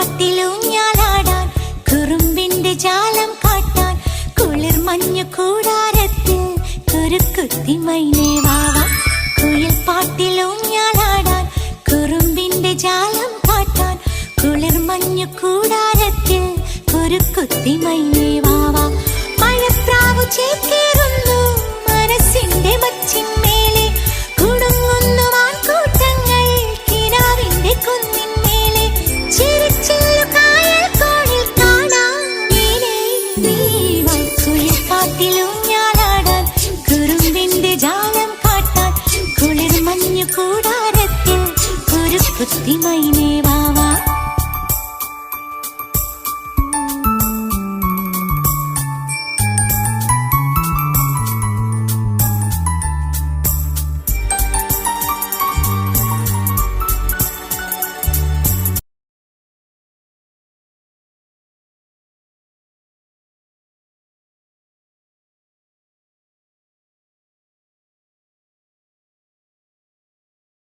പാട്ടിലൂഞ്ഞാലാടാൻ കുറുമ്പിന്റെ ജാലം കാട്ടാൻ കുളിർ മഞ്ഞു കൂടാരത്തിൽ കുരുക്കുത്തി മൈനേ വാവാ. കുയിൽ പാട്ടിലൂഞ്ഞാലാടാൻ കുറുമ്പിന്റെ ജാലം കാട്ടാൻ കുളിർ മഞ്ഞു കൂടാരത്തിൽ കുരുക്കുത്തി മൈനേ വാവാ. മഴപ്രാവു ചേക്കേറുന്നു മനസ്സിന്റെ മച്ചിന്മേലെ കുടുങ്ങുന്നു മാൻകൂട്ടങ്ങൾ കിനാവിന്റെ കുന്നിന്മേലെ ചിരിച്ചില്ലു കായൽ കോണിൽ കാണാം നീലേ നീവാ. കുയിൽ പാട്ടിലൂഞ്ഞാലാടാൻ കുറുമ്പിന്റെ ജാലം കാട്ടാൻ കുളിർ മഞ്ഞു കൂടാരത്തിൽ കുരുക്കുത്തി മൈനേ